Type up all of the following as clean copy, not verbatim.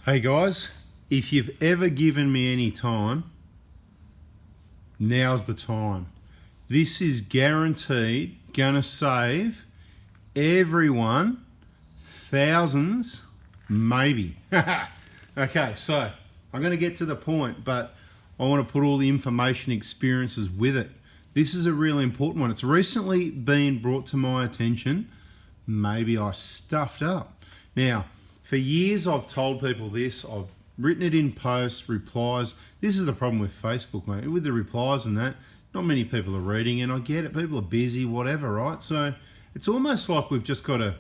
Hey guys, if you've ever given me any time, now's the time. This is guaranteed gonna save everyone thousands, maybe. Okay, so I'm gonna get to the point, but I want to put all the information experiences with it. This is a really important one. It's recently been brought to my attention. Maybe I stuffed up. Now, for years I've told people this, I've written it in posts, replies. This is the problem with Facebook, mate. With the replies and that, not many people are reading, and I get it, people are busy, whatever, right? So it's almost like we've just got to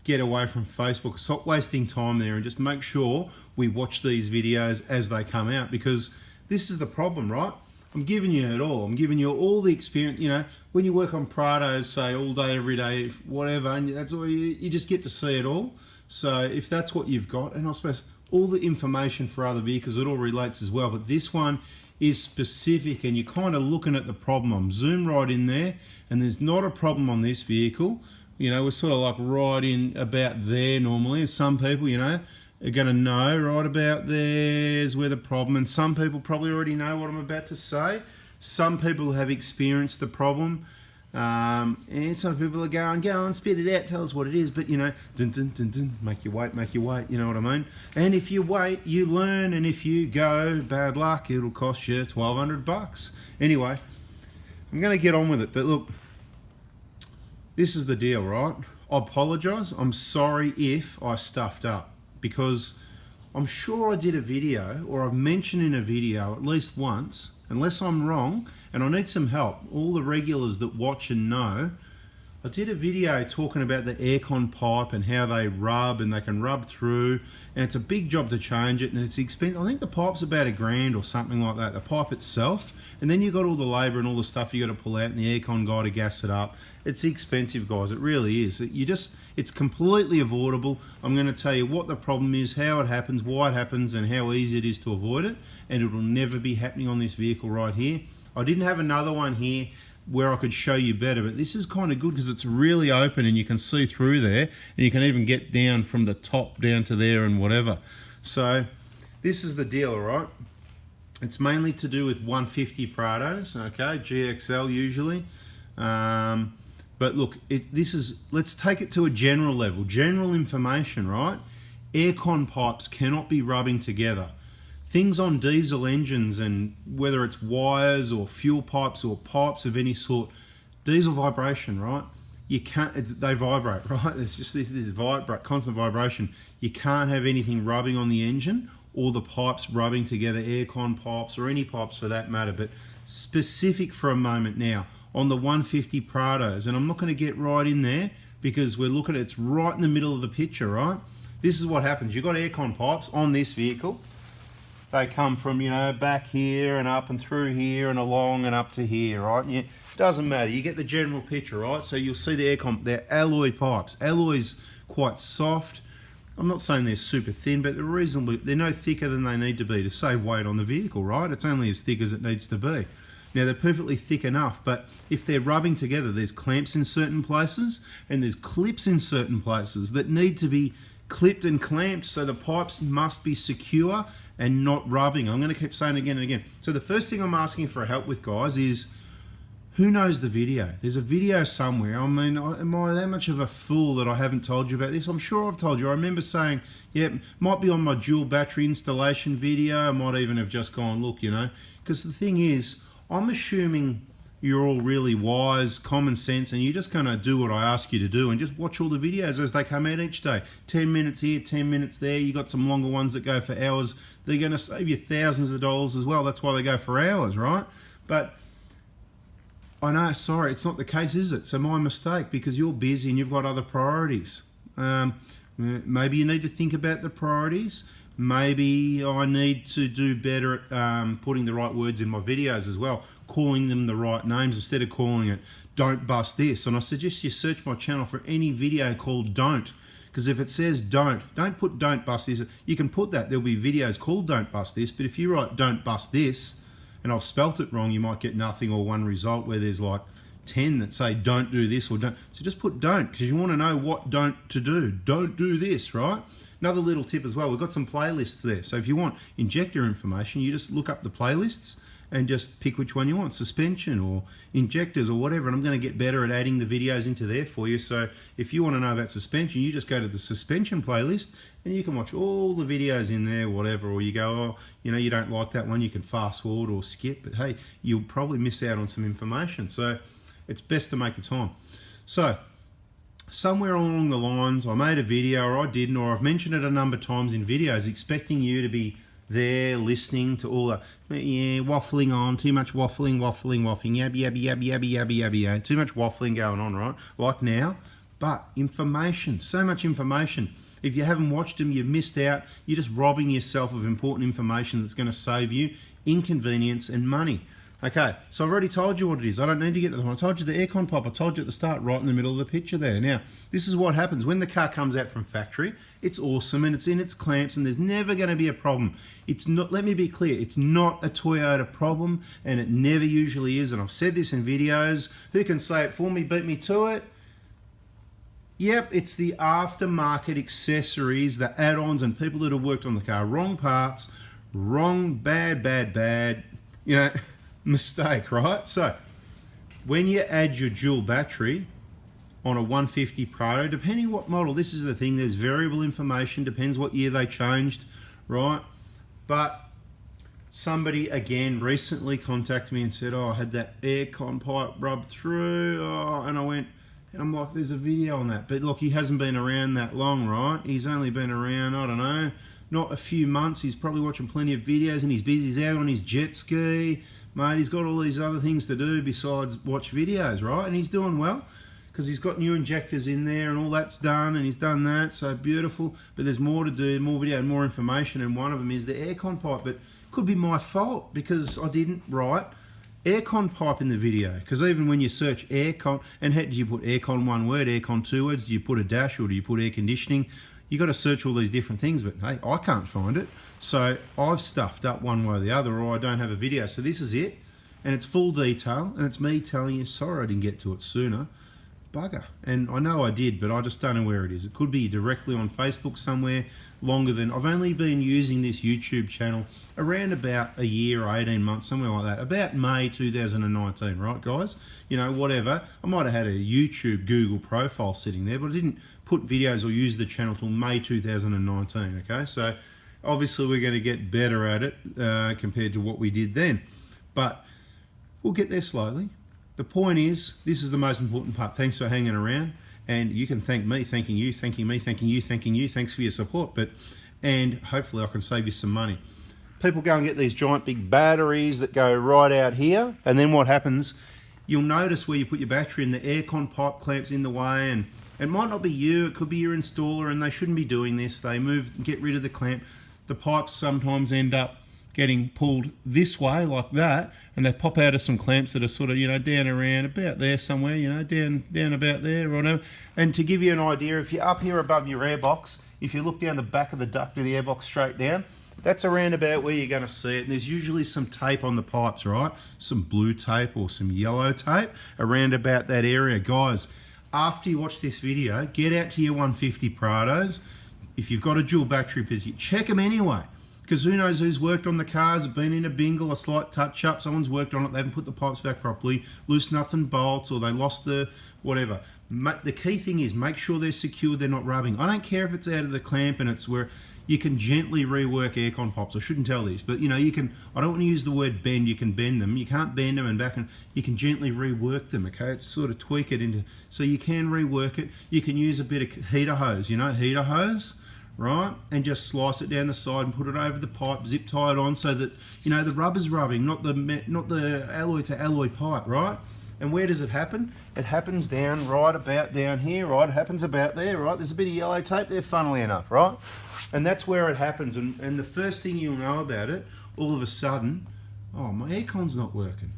get away from Facebook, stop wasting time there, and just make sure we watch these videos as they come out, because this is the problem, right? I'm giving you it all. I'm giving you all the experience. You know, when you work on Prados, say all day, every day, whatever, and that's all you just get to see it all. So if that's what you've got, and I suppose all the information for other vehicles, it all relates as well. But this one is specific, and you're kind of looking at the problem. I'm zoomed right in there, and there's not a problem on this vehicle. You know, we're sort of like right in about there normally. And some people, you know, are going to know right about there's where the problem, and some people probably already know what I'm about to say. Some people have experienced the problem, and some people are going, go on, spit it out, tell us what it is. But you know, dun, dun, dun, dun, make you wait, you know what I mean? And if you wait, you learn, and if you go, bad luck, it'll cost you $1,200. Anyway, I'm going to get on with it, but look, this is the deal, right? I apologise. I'm sorry if I stuffed up, because I'm sure I did a video, or I've mentioned in a video at least once, unless I'm wrong, and I need some help. All the regulars that watch and know, I did a video talking about the aircon pipe and how they rub, and they can rub through, and it's a big job to change it, and it's expensive. I think the pipe's about $1,000 or something like that, the pipe itself, and then you've got all the labour and all the stuff you got to pull out, and the aircon guy to gas it up. It's expensive, guys. It really is. It's completely avoidable. I'm going to tell you what the problem is, how it happens, why it happens, and how easy it is to avoid it, and it will never be happening on this vehicle right here. I didn't have another one here where I could show you better, but this is kind of good because it's really open and you can see through there, and you can even get down from the top down to there and whatever. So this is the deal, all right? It's mainly to do with 150 Prados, okay, GXL usually. But look, let's take it to a general level, general information, right? Aircon pipes cannot be rubbing together. Things on diesel engines, and whether it's wires or fuel pipes or pipes of any sort, diesel vibration, right? You can't, they vibrate, right? It's just this constant vibration. You can't have anything rubbing on the engine or the pipes rubbing together, aircon pipes or any pipes for that matter. But specific for a moment now on the 150 Prados, and I'm not going to get right in there because we're looking at it's right in the middle of the picture, right? This is what happens. You've got aircon pipes on this vehicle. They come from, you know, back here and up and through here and along and up to here, right? And it doesn't matter. You get the general picture, right? So you'll see the aircon, they're alloy pipes. Alloy's quite soft. I'm not saying they're super thin, but they're reasonably, they're no thicker than they need to be to save weight on the vehicle, right? It's only as thick as it needs to be. Now, they're perfectly thick enough, but if they're rubbing together, there's clamps in certain places and there's clips in certain places that need to be clipped and clamped, so the pipes must be secure and not rubbing. I'm going to keep saying it again and again. So the first thing I'm asking for help with, guys, is who knows the video? There's a video somewhere. I mean, am I that much of a fool that I haven't told you about this? I'm sure I've told you. I remember saying, yeah, it might be on my dual battery installation video. I might even have just gone, look, you know, because the thing is, I'm assuming you're all really wise, common sense, and you're just going to do what I ask you to do and just watch all the videos as they come out each day. 10 minutes here, 10 minutes there. You got some longer ones that go for hours. They're going to save you thousands of dollars as well. That's why they go for hours, right? But I know, sorry, it's not the case, is it? So my mistake, because you're busy and you've got other priorities. Maybe you need to think about the priorities. Maybe I need to do better at putting the right words in my videos as well, calling them the right names instead of calling it "Don't Bust This." And I suggest you search my channel for any video called "Don't," because if it says don't put "Don't Bust This." You can put that. There'll be videos called "Don't Bust This," but if you write "Don't Bust This" and I've spelt it wrong, you might get nothing or one result where there's like 10 that say "Don't do this" or "Don't." So just put "Don't," because you want to know what don't to do. Don't do this, right? Another little tip as well, we've got some playlists there. So if you want injector information, you just look up the playlists and just pick which one you want, suspension or injectors or whatever. And I'm going to get better at adding the videos into there for you. So if you want to know about suspension, you just go to the suspension playlist and you can watch all the videos in there, whatever. Or you go, oh, you know, you don't like that one, you can fast forward or skip. But hey, you'll probably miss out on some information. So it's best to make the time. So somewhere along the lines, I made a video, or I didn't, or I've mentioned it a number of times in videos, expecting you to be there listening to all the waffling on, too much waffling, yabby, too much waffling going on, right? Like now. But information, so much information. If you haven't watched them, you've missed out. You're just robbing yourself of important information that's going to save you inconvenience and money. Okay, so I've already told you what it is. I don't need to get to the one. I told you the aircon pipe. I told you at the start, right in the middle of the picture there. Now, this is what happens when the car comes out from factory. It's awesome and it's in its clamps and there's never going to be a problem. It's not, let me be clear, it's not a Toyota problem and it never usually is. And I've said this in videos. Who can say it for me, beat me to it? Yep, it's the aftermarket accessories, the add-ons and people that have worked on the car. Wrong parts, wrong, bad, you know, mistake, right? So when you add your dual battery on a 150 Prado, depending what model, this is the thing, there's variable information, depends what year they changed, right? But somebody again recently contacted me and said, oh, I had that aircon pipe rubbed through, oh, and I went, and I'm like, there's a video on that. But look, he hasn't been around that long, right? He's only been around, I don't know, not a few months. He's probably watching plenty of videos and he's busy. He's out on his jet ski. Mate, he's got all these other things to do besides watch videos, right? And he's doing well because he's got new injectors in there and all that's done and he's done that, so beautiful. But there's more to do, more video and more information, and one of them is the aircon pipe. But it could be my fault because I didn't write aircon pipe in the video, because even when you search aircon, and do you put aircon one word, aircon two words, do you put a dash or do you put air conditioning? You got to search all these different things, but hey, I can't find it. So I've stuffed up one way or the other, or I don't have a video. So this is it, and it's full detail, and it's me telling you, sorry I didn't get to it sooner. Bugger. And I know I did, but I just don't know where it is. It could be directly on Facebook somewhere longer than... I've only been using this YouTube channel around about a year or 18 months, somewhere like that. About May 2019, right, guys? You know, whatever. I might have had a YouTube Google profile sitting there, but I didn't put videos or use the channel till May 2019, okay? So obviously we're going to get better at it compared to what we did then. But we'll get there slowly. The point is, this is the most important part. Thanks for hanging around. And you can thank me, thanking you, thanking me, thanking you, thanking you. Thanks for your support. And hopefully I can save you some money. People go and get these giant big batteries that go right out here. And then what happens, you'll notice where you put your battery and the aircon pipe clamps in the way. And it might not be you, it could be your installer, and they shouldn't be doing this. They get rid of the clamp. The pipes sometimes end up getting pulled this way like that, and they pop out of some clamps that are sort of, you know, down around about there somewhere, you know, down about there or whatever. And to give you an idea, if you're up here above your airbox, if you look down the back of the duct of the airbox straight down, that's around about where you're going to see it. And there's usually some tape on the pipes, right? Some blue tape or some yellow tape around about that area. Guys, after you watch this video, get out to your 150 Prados. If you've got a dual battery, check them anyway. Because who knows who's worked on the cars, been in a bingle, a slight touch-up, someone's worked on it, they haven't put the pipes back properly, loose nuts and bolts, or they lost the whatever. The key thing is make sure they're secure, they're not rubbing. I don't care if it's out of the clamp and it's where you can gently rework aircon pipes. I shouldn't tell these, but you know, you can, I don't want to use the word bend, you can bend them. You can't bend them and back, and you can gently rework them, okay? It's sort of tweak it into, so you can rework it. You can use a bit of heater hose, you know, heater hose, right, and just slice it down the side and put it over the pipe, zip tie it on so that, you know, the rubber's rubbing, not the alloy to alloy pipe, right? And where does it happen? It happens down right about down here, right? It happens about there, right? There's a bit of yellow tape there, funnily enough, right? And that's where it happens. And the first thing you'll know about it, all of a sudden, oh, my aircon's not working.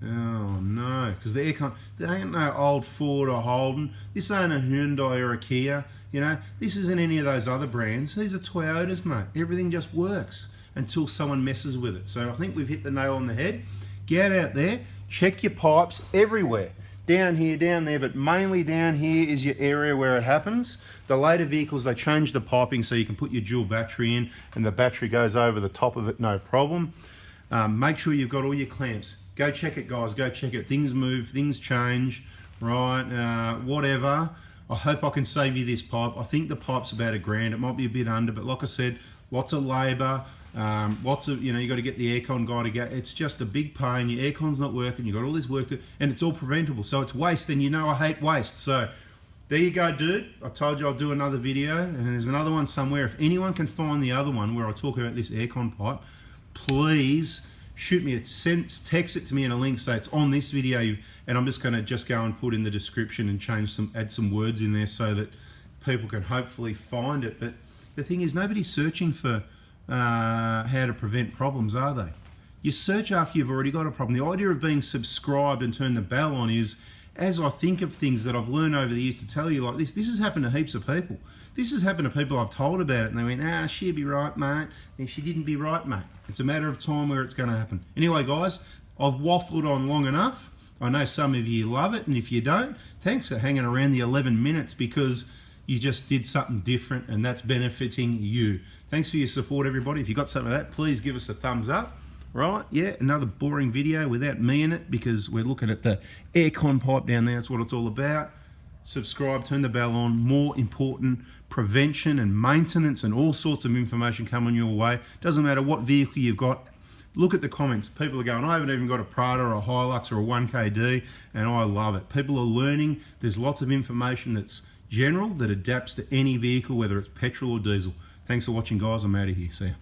Oh no, because the aircon, there ain't no old Ford or Holden. This ain't a Hyundai or a Kia. You know, this isn't any of those other brands. These are Toyotas, mate. Everything just works until someone messes with it. So I think we've hit the nail on the head. Get out there, check your pipes everywhere. down here, down there, but mainly down here is your area where it happens. The later vehicles, they change the piping so you can put your dual battery in and the battery goes over the top of it, no problem. Make sure you've got all your clamps. Go check it, guys, go check it. Things move, things change, right, whatever. I hope I can save you this pipe. I think the pipe's about $1,000. It might be a bit under, but like I said, lots of labour, lots of, you got to get the aircon guy to get. It's just a big pain. Your aircon's not working. You've got all this work to, and it's all preventable. So it's waste, and I hate waste. So there you go, dude. I told you I'll do another video, and there's another one somewhere. If anyone can find the other one where I talk about this aircon pipe, please shoot me text it to me in a link, say it's on this video, and I'm just going to go and put in the description and add some words in there so that people can hopefully find it. But the thing is, nobody's searching for how to prevent problems, are they? You search after you've already got a problem. The idea of being subscribed and turn the bell on is, as I think of things that I've learned over the years to tell you like this has happened to heaps of people. This has happened to people I've told about it, and they went, she'll be right, mate. And she didn't be right, mate. It's a matter of time where it's going to happen. Anyway, guys, I've waffled on long enough. I know some of you love it, and if you don't, thanks for hanging around the 11 minutes because you just did something different, and that's benefiting you. Thanks for your support, everybody. If you got something of that, please give us a thumbs up. Right, yeah, another boring video without me in it because we're looking at the aircon pipe down there. That's what it's all about. Subscribe, turn the bell on. More important, prevention and maintenance and all sorts of information coming your way. Doesn't matter what vehicle you've got. Look at the comments. People are going, I haven't even got a Prado or a Hilux or a 1KD, and I love it. People are learning. There's lots of information that's general that adapts to any vehicle, whether it's petrol or diesel. Thanks for watching, guys. I'm out of here. See ya.